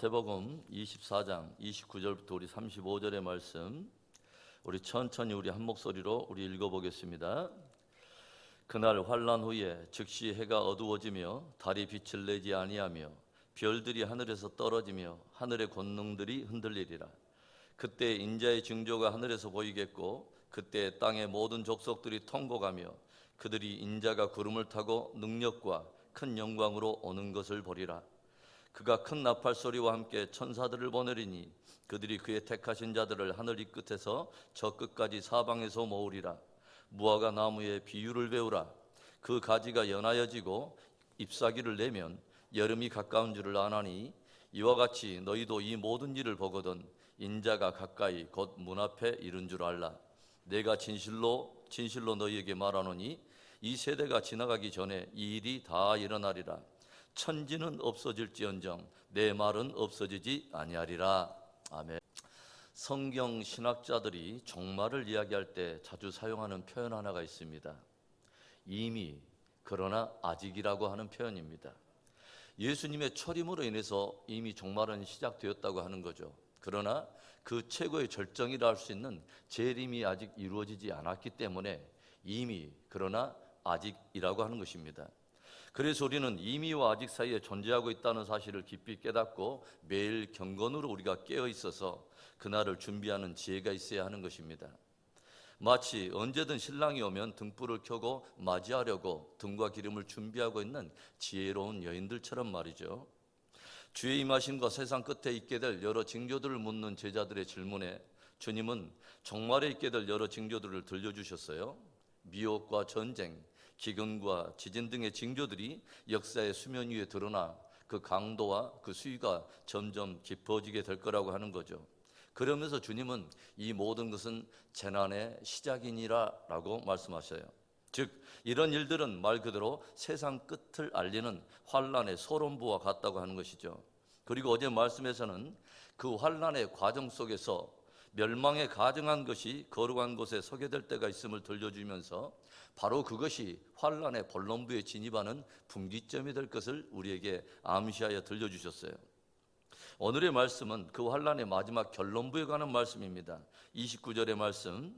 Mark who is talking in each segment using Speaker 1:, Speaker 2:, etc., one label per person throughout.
Speaker 1: 마태복음 24장 29절부터 우리 35절의 말씀, 우리 천천히 우리 한 목소리로 우리 읽어보겠습니다. 그날 환난 후에 즉시 해가 어두워지며 달이 빛을 내지 아니하며 별들이 하늘에서 떨어지며 하늘의 권능들이 흔들리리라. 그때 인자의 징조가 하늘에서 보이겠고 그때 땅의 모든 족속들이 통곡하며 그들이 인자가 구름을 타고 능력과 큰 영광으로 오는 것을 보리라. 그가 큰 나팔 소리와 함께 천사들을 보내리니 그들이 그의 택하신 자들을 하늘 이 끝에서 저 끝까지 사방에서 모으리라. 무화과 나무에 비유를 배우라. 그 가지가 연하여지고 잎사귀를 내면 여름이 가까운 줄을 아나니 이와 같이 너희도 이 모든 일을 보거든 인자가 가까이 곧 문 앞에 이른 줄 알라. 내가 진실로 너희에게 말하노니 이 세대가 지나가기 전에 이 일이 다 일어나리라. 천지는 없어질지언정 내 말은 없어지지 아니하리라. 아멘. 성경 신학자들이 종말을 이야기할 때 자주 사용하는 표현 하나가 있습니다. 이미 그러나 아직이라고 하는 표현입니다. 예수님의 초림으로 인해서 이미 종말은 시작되었다고 하는 거죠. 그러나 그 최고의 절정이라 할 수 있는 재림이 아직 이루어지지 않았기 때문에 이미 그러나 아직이라고 하는 것입니다. 그래서 우리는 이미와 아직 사이에 존재하고 있다는 사실을 깊이 깨닫고 매일 경건으로 우리가 깨어 있어서 그날을 준비하는 지혜가 있어야 하는 것입니다. 마치 언제든 신랑이 오면 등불을 켜고 맞이하려고 등과 기름을 준비하고 있는 지혜로운 여인들처럼 말이죠. 주의 임하심과 세상 끝에 있게 될 여러 징조들을 묻는 제자들의 질문에 주님은 종말에 있게 될 여러 징조들을 들려주셨어요. 미혹과 전쟁, 기근과 지진 등의 징조들이 역사의 수면 위에 드러나 그 강도와 그 수위가 점점 깊어지게 될 거라고 하는 거죠. 그러면서 주님은 이 모든 것은 재난의 시작이니라 라고 말씀하셔요. 즉 이런 일들은 말 그대로 세상 끝을 알리는 환난의 소론부와 같다고 하는 것이죠. 그리고 어제 말씀에서는 그 환난의 과정 속에서 멸망에 가증한 것이 거룩한 곳에 서게 될 때가 있음을 들려주면서 바로 그것이 환난의 본론부에 진입하는 분기점이 될 것을 우리에게 암시하여 들려주셨어요. 오늘의 말씀은 그 환난의 마지막 결론부에 관한 말씀입니다. 29절의 말씀,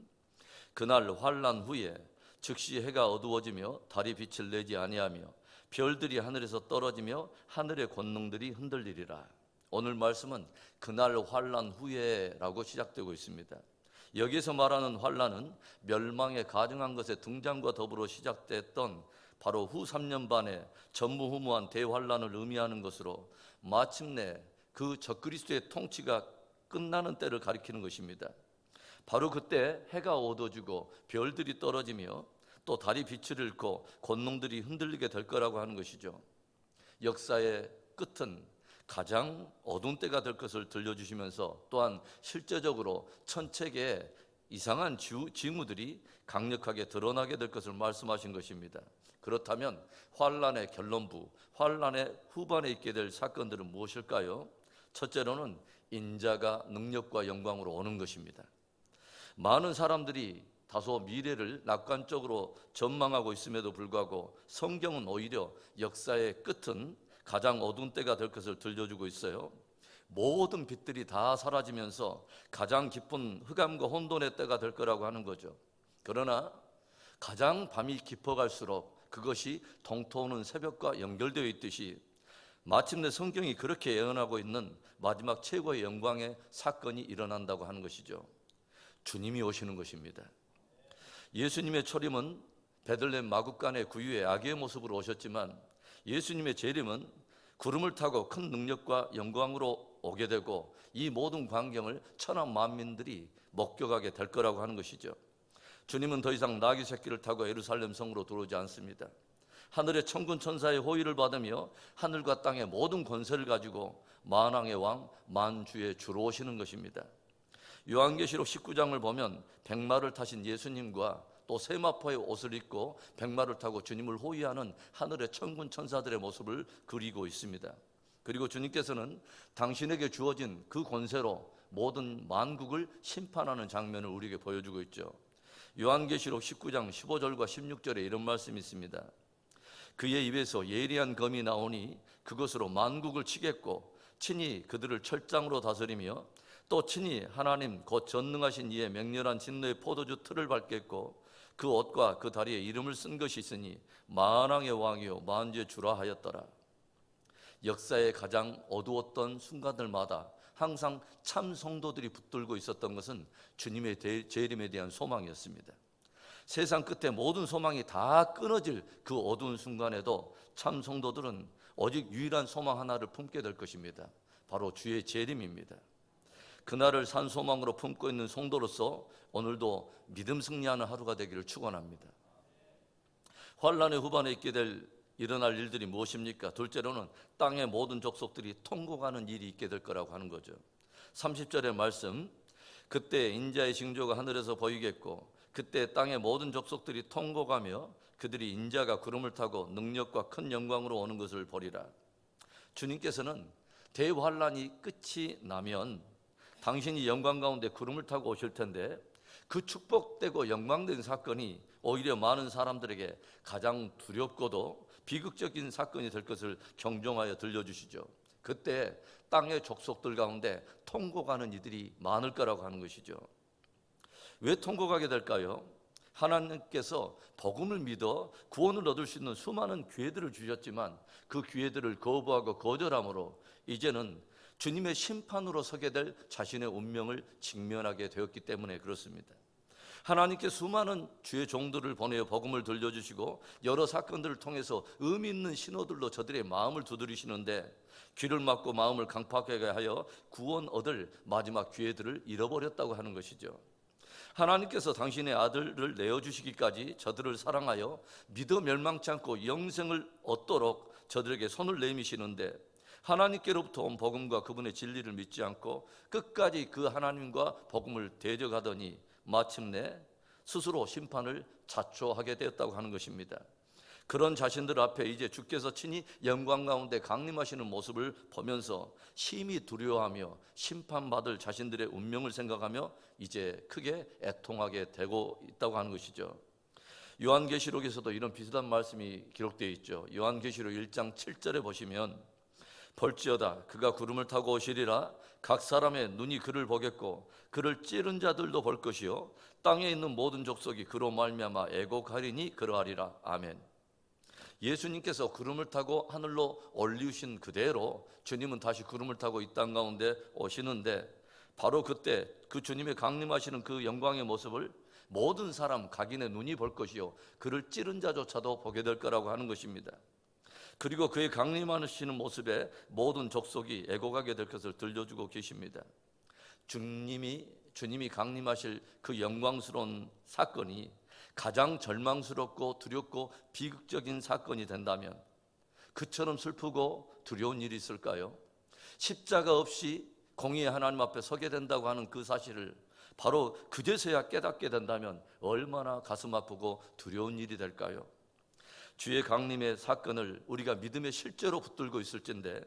Speaker 1: 그날 환난 후에 즉시 해가 어두워지며 달이 빛을 내지 아니하며 별들이 하늘에서 떨어지며 하늘의 권능들이 흔들리리라. 오늘 말씀은 그날 환난 후에라고 시작되고 있습니다. 여기서 말하는 환난은 멸망에 가증한 것의 등장과 더불어 시작됐던 바로 후 3년 반의 전무후무한 대환난을 의미하는 것으로 마침내 그 적그리스도의 통치가 끝나는 때를 가리키는 것입니다. 바로 그때 해가 어두워지고 별들이 떨어지며 또 달이 빛을 잃고 권능들이 흔들리게 될 거라고 하는 것이죠. 역사의 끝은 가장 어두운 때가 될 것을 들려주시면서 또한 실제적으로 천체계의 이상한 징후들이 강력하게 드러나게 될 것을 말씀하신 것입니다. 그렇다면 환난의 결론부, 환난의 후반에 있게 될 사건들은 무엇일까요? 첫째로는 인자가 능력과 영광으로 오는 것입니다. 많은 사람들이 다소 미래를 낙관적으로 전망하고 있음에도 불구하고 성경은 오히려 역사의 끝은 가장 어두운 때가 될 것을 들려주고 있어요. 모든 빛들이 다 사라지면서 가장 깊은 흑암과 혼돈의 때가 될 거라고 하는 거죠. 그러나 가장 밤이 깊어갈수록 그것이 동토오는 새벽과 연결되어 있듯이 마침내 성경이 그렇게 예언하고 있는 마지막 최고의 영광의 사건이 일어난다고 하는 것이죠. 주님이 오시는 것입니다. 예수님의 초림은 베들레헴 마구간의 구유의 아기의 모습으로 오셨지만 예수님의 재림은 구름을 타고 큰 능력과 영광으로 오게 되고 이 모든 광경을 천하 만민들이 목격하게 될 거라고 하는 것이죠. 주님은 더 이상 나귀 새끼를 타고 예루살렘 성으로 들어오지 않습니다. 하늘의 천군 천사의 호의를 받으며 하늘과 땅의 모든 권세를 가지고 만왕의 왕 만주의 주로 오시는 것입니다. 요한계시록 19장을 보면 백마를 타신 예수님과 또 세마포의 옷을 입고 백마를 타고 주님을 호위하는 하늘의 천군 천사들의 모습을 그리고 있습니다. 그리고 주님께서는 당신에게 주어진 그 권세로 모든 만국을 심판하는 장면을 우리에게 보여주고 있죠. 요한계시록 19장 15절과 16절에 이런 말씀이 있습니다. 그의 입에서 예리한 검이 나오니 그것으로 만국을 치겠고 친히 그들을 철장으로 다스리며 또 친히 하나님 곧 전능하신 이의 맹렬한 진노의 포도주 틀을 밟겠고 그 옷과 그 다리에 이름을 쓴 것이 있으니 만왕의 왕이요 만주의 주라 하였더라. 역사의 가장 어두웠던 순간들마다 항상 참 성도들이 붙들고 있었던 것은 주님의 재림에 대한 소망이었습니다. 세상 끝에 모든 소망이 다 끊어질 그 어두운 순간에도 참 성도들은 오직 유일한 소망 하나를 품게 될 것입니다. 바로 주의 재림입니다. 그날을 산 소망으로 품고 있는 성도로서 오늘도 믿음 승리하는 하루가 되기를 축원합니다. 환난의 후반에 일어날 일들이 무엇입니까? 둘째로는 땅의 모든 족속들이 통곡하는 일이 있게 될 거라고 하는 거죠. 30절의 말씀, 그때 인자의 징조가 하늘에서 보이겠고 그때 땅의 모든 족속들이 통곡하며 그들이 인자가 구름을 타고 능력과 큰 영광으로 오는 것을 보리라. 주님께서는 대환란이 끝이 나면 당신이 영광 가운데 구름을 타고 오실 텐데 그 축복되고 영광된 사건이 오히려 많은 사람들에게 가장 두렵고도 비극적인 사건이 될 것을 경종하여 들려주시죠. 그때 땅의 족속들 가운데 통곡하는 이들이 많을 거라고 하는 것이죠. 왜 통곡하게 될까요? 하나님께서 복음을 믿어 구원을 얻을 수 있는 수많은 기회들을 주셨지만 그 기회들을 거부하고 거절함으로 이제는 주님의 심판으로 서게 될 자신의 운명을 직면하게 되었기 때문에 그렇습니다. 하나님께 수많은 주의 종들을 보내어 복음을 들려주시고 여러 사건들을 통해서 의미 있는 신호들로 저들의 마음을 두드리시는데 귀를 막고 마음을 강팍하게 하여 구원 얻을 마지막 기회들을 잃어버렸다고 하는 것이죠. 하나님께서 당신의 아들을 내어주시기까지 저들을 사랑하여 믿어 멸망치 않고 영생을 얻도록 저들에게 손을 내미시는데 하나님께로부터 온 복음과 그분의 진리를 믿지 않고 끝까지 그 하나님과 복음을 대적하더니 마침내 스스로 심판을 자초하게 되었다고 하는 것입니다. 그런 자신들 앞에 이제 주께서 친히 영광 가운데 강림하시는 모습을 보면서 심히 두려워하며 심판받을 자신들의 운명을 생각하며 이제 크게 애통하게 되고 있다고 하는 것이죠. 요한계시록에서도 이런 비슷한 말씀이 기록되어 있죠. 요한계시록 1장 7절에 보시면 볼지어다 그가 구름을 타고 오시리라. 각 사람의 눈이 그를 보겠고 그를 찌른 자들도 볼 것이요 땅에 있는 모든 족속이 그로 말미암아 애곡하리니 그러하리라. 아멘. 예수님께서 구름을 타고 하늘로 올리우신 그대로 주님은 다시 구름을 타고 이 땅 가운데 오시는데 바로 그때 그 주님의 강림하시는 그 영광의 모습을 모든 사람 각인의 눈이 볼 것이요 그를 찌른 자조차도 보게 될 거라고 하는 것입니다. 그리고 그의 강림하시는 모습에 모든 족속이 애곡하게 될 것을 들려주고 계십니다. 주님이 강림하실 그 영광스러운 사건이 가장 절망스럽고 두렵고 비극적인 사건이 된다면 그처럼 슬프고 두려운 일이 있을까요? 십자가 없이 공의의 하나님 앞에 서게 된다고 하는 그 사실을 바로 그제서야 깨닫게 된다면 얼마나 가슴 아프고 두려운 일이 될까요? 주의 강림의 사건을 우리가 믿음의 실제로 붙들고 있을진데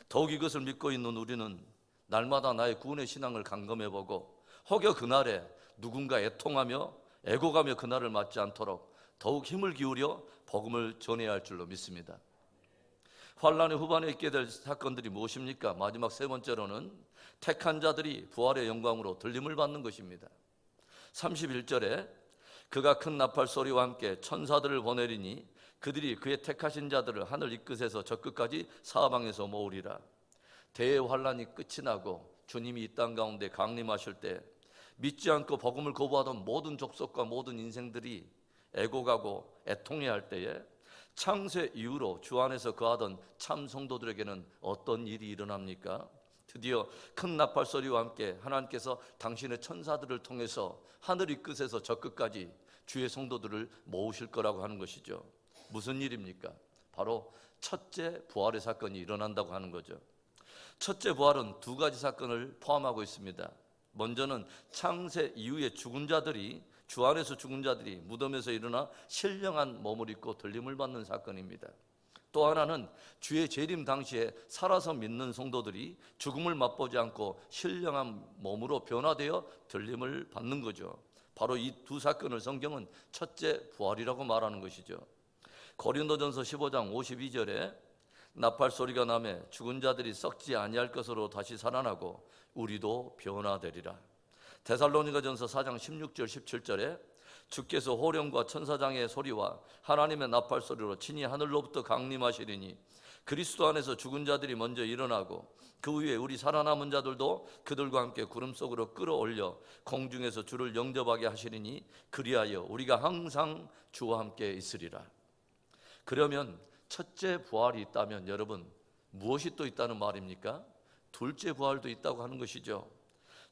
Speaker 1: 더욱 이것을 믿고 있는 우리는 날마다 나의 구원의 신앙을 감검해보고 혹여 그날에 누군가 애통하며 애곡하며 그날을 맞지 않도록 더욱 힘을 기울여 복음을 전해야 할 줄로 믿습니다. 환란의 후반에 있게 될 사건들이 무엇입니까? 마지막 세 번째로는 택한 자들이 부활의 영광으로 들림을 받는 것입니다. 31절에 그가 큰 나팔 소리와 함께 천사들을 보내리니 그들이 그의 택하신 자들을 하늘 이 끝에서 저 끝까지 사방에서 모으리라. 대환란이 끝이 나고 주님이 이 땅 가운데 강림하실 때 믿지 않고 복음을 거부하던 모든 족속과 모든 인생들이 애곡하고 애통해야 할 때에 창세 이후로 주 안에서 거하던 참 성도들에게는 어떤 일이 일어납니까? 드디어 큰 나팔 소리와 함께 하나님께서 당신의 천사들을 통해서 하늘 이 끝에서 저 끝까지 주의 성도들을 모으실 거라고 하는 것이죠. 무슨 일입니까? 바로 첫째 부활의 사건이 일어난다고 하는 거죠. 첫째 부활은 두 가지 사건을 포함하고 있습니다. 먼저는 창세 이후에 죽은 자들이 주 안에서 죽은 자들이 무덤에서 일어나 신령한 몸을 입고 들림을 받는 사건입니다. 또 하나는 주의 재림 당시에 살아서 믿는 성도들이 죽음을 맛보지 않고 신령한 몸으로 변화되어 들림을 받는 거죠. 바로 이 두 사건을 성경은 첫째 부활이라고 말하는 것이죠. 고린도전서 15장 52절에 나팔 소리가 나매 죽은 자들이 썩지 아니할 것으로 다시 살아나고 우리도 변화되리라. 데살로니가전서 4장 16절 17절에 주께서 호령과 천사장의 소리와 하나님의 나팔 소리로 친히 하늘로부터 강림하시리니 그리스도 안에서 죽은 자들이 먼저 일어나고 그 후에 우리 살아남은 자들도 그들과 함께 구름 속으로 끌어올려 공중에서 주를 영접하게 하시리니 그리하여 우리가 항상 주와 함께 있으리라. 그러면 첫째 부활이 있다면 여러분 무엇이 또 있다는 말입니까? 둘째 부활도 있다고 하는 것이죠.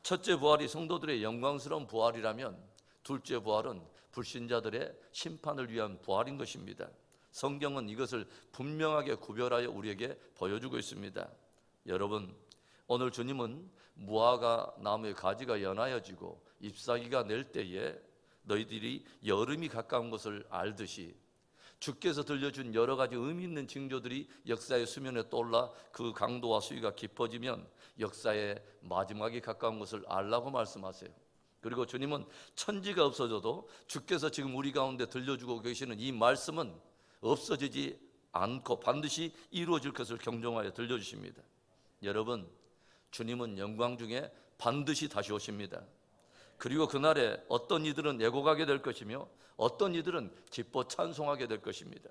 Speaker 1: 첫째 부활이 성도들의 영광스러운 부활이라면 둘째 부활은 불신자들의 심판을 위한 부활인 것입니다. 성경은 이것을 분명하게 구별하여 우리에게 보여주고 있습니다. 여러분, 오늘 주님은 무화과 나무의 가지가 연하여지고 잎사귀가 낼 때에 너희들이 여름이 가까운 것을 알듯이 주께서 들려준 여러 가지 의미 있는 징조들이 역사의 수면에 떠올라 그 강도와 수위가 깊어지면 역사의 마지막이 가까운 것을 알라고 말씀하세요. 그리고 주님은 천지가 없어져도 주께서 지금 우리 가운데 들려주고 계시는 이 말씀은 없어지지 않고 반드시 이루어질 것을 경종하여 들려주십니다. 여러분, 주님은 영광 중에 반드시 다시 오십니다. 그리고 그날에 어떤 이들은 애곡하게 될 것이며 어떤 이들은 기뻐 찬송하게 될 것입니다.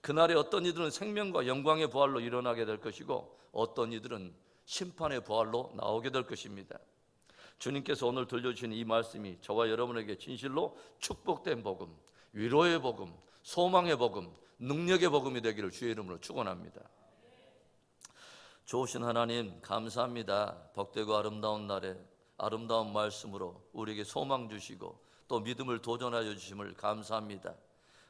Speaker 1: 그날에 어떤 이들은 생명과 영광의 부활로 일어나게 될 것이고 어떤 이들은 심판의 부활로 나오게 될 것입니다. 주님께서 오늘 들려주신 이 말씀이 저와 여러분에게 진실로 축복된 복음, 위로의 복음, 소망의 복음, 능력의 복음이 되기를 주의 이름으로 축원합니다. 좋으신 하나님 감사합니다. 복되고 아름다운 날에 아름다운 말씀으로 우리에게 소망 주시고 또 믿음을 도전하여 주심을 감사합니다.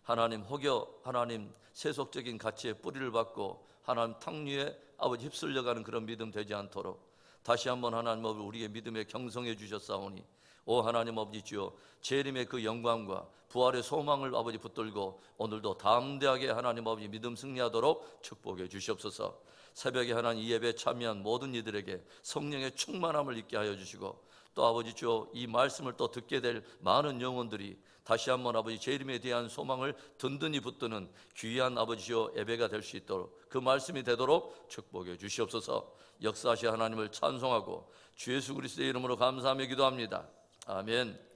Speaker 1: 하나님 혹여 하나님 세속적인 가치의 뿌리를 받고 하나님 탕류에 아버지 휩쓸려가는 그런 믿음 되지 않도록 다시 한번 하나님 아버지 우리의 믿음에 경성해 주셨사오니 오 하나님 아버지 주여 재림의 그 영광과 부활의 소망을 아버지 붙들고 오늘도 담대하게 하나님 아버지 믿음 승리하도록 축복해 주시옵소서. 새벽에 하나님 이 예배에 참여한 모든 이들에게 성령의 충만함을 있게 하여 주시고 또 아버지 주여 이 말씀을 또 듣게 될 많은 영혼들이 다시 한번 아버지 재림에 대한 소망을 든든히 붙드는 귀한 아버지 주여 예배가 될 수 있도록 그 말씀이 되도록 축복해 주시옵소서. 역사하시 하나님을 찬송하고 주 예수 그리스도의 이름으로 감사하며 기도합니다. 아멘.